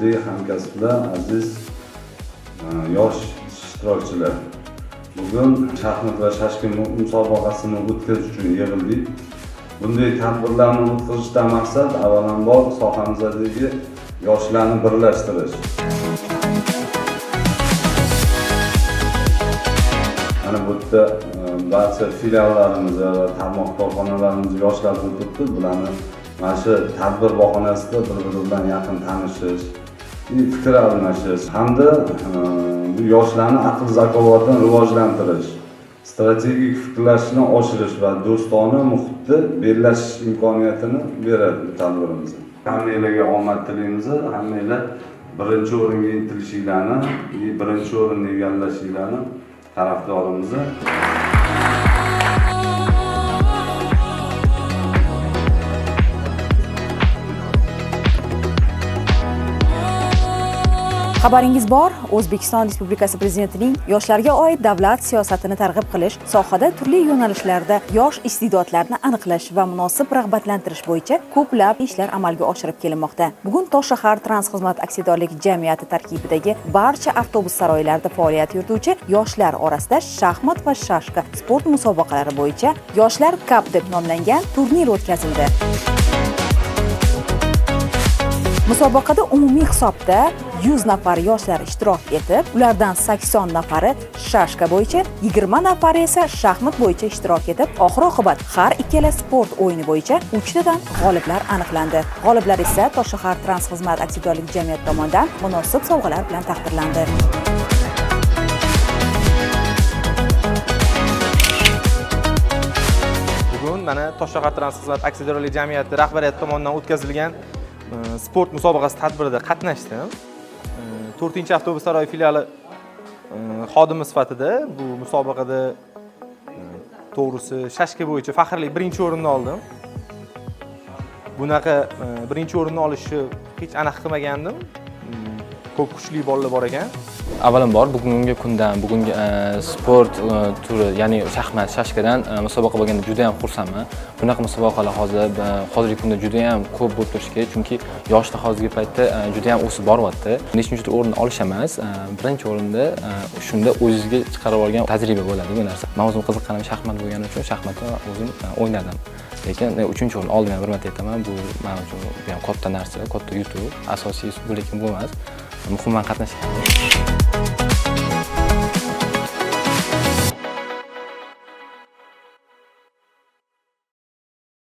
hurmatli hamkasblar, aziz yosh ishtirokchilar. Bugun shaxmat va shashka musobaqasini o'tkazish uchun yig'ildik. Bunday tadbirlarni o'tkazishdan maqsad avvalambor sohamizdagi yoshlarni birlashtirish. Mana bu yerda barcha filiallarimiz va tarmoq korxonalarimiz yoshlar o'tiribdi. Bularni mana shu tadbir bahonasida bir-biri bilan yaqin tanishish, fikr almashish hamda bu yoshlarning aql zakovatini rivojlantirish, strategik fikrlashni oshirish va do'stona muhitda bellashish imkoniyatini beradi bu tadbirimiz. Hammanglarga omad tilaymiz, hammanglar birinchi o'ringa intilishinglarni, birinchi o'rinni egallashinglarni tarafdorimiz. Xabaringiz bor, O'zbekiston Respublikasi Prezidentining yoshlarga oid davlat siyosatini targ'ib qilish, sohada turli yo'nalishlarda yosh iste'dodlarni aniqlash va munosib rag'batlantirish bo'yicha ko'plab ishlar amalga oshirib kelinmoqda. Bugun Toshshahar Transxizmat aksiyadorlik jamiyati tarkibidagi barcha avtobus saroylarida faoliyat yurituvchi yoshlar orasida shaxmat va shashka sport musobaqalari bo'yicha Yoshlar Cup deb nomlangan turnir o'tkazildi. Musobaqada umumiy hisobda 100 nafar yoshlar ishtirok etib, ulardan 80 nafari shashka bo'yicha, 20 nafari esa shaxmat bo'yicha ishtirok etib, oxir-oqibat har ikkala sport o'yini bo'yicha 3 tadan g'oliblar aniqlandi. G'oliblar esa Toshshahar Transxizmat aksiyadorlik jamiyati tomonidan munosib sovg'alar bilan taqdirlandi. Bugun mana Toshshahar Transxizmat aksiyadorlik jamiyati rahbariyati tomonidan o'tkazilgan sport musobaqasi tadbirida qatnashdim. 4-avtobus saroyi filiali xodimi sifatida bu musobaqada to'g'risi shashka bo'yicha faxrli birinchi o'rinni oldim. Bunaqa birinchi o'rinni olishni hech aniq qilmagandim. Ko'p kuchli bolalar bor ekan. Avvalambor bugungi kundan, bugungi sport turi, ya'ni shaxmat, shashkadan musobaqa bo'lganda juda ham xursandman. Bunaqa musobaqalar hozirgi kunda juda ham ko'p bo'lib turishi kerak, chunki yoshlar hozirgi paytda juda ham o'sib boryapti. Nechinchi o'rin olish emas, birinchi o'rinda shunda o'zingizga chiqarib olgan tajriba bo'ladi bu narsa. Men o'zim qiziqqanim shaxmat bo'lgani uchun shaxmatni o'zim o'ynadim. Lekin 3-o'rin oldim, bir marta aytaman, bu men uchun ham katta narsa, katta yutuq. Asosiy bu lekin bu emas. Muhimman qatnashgan.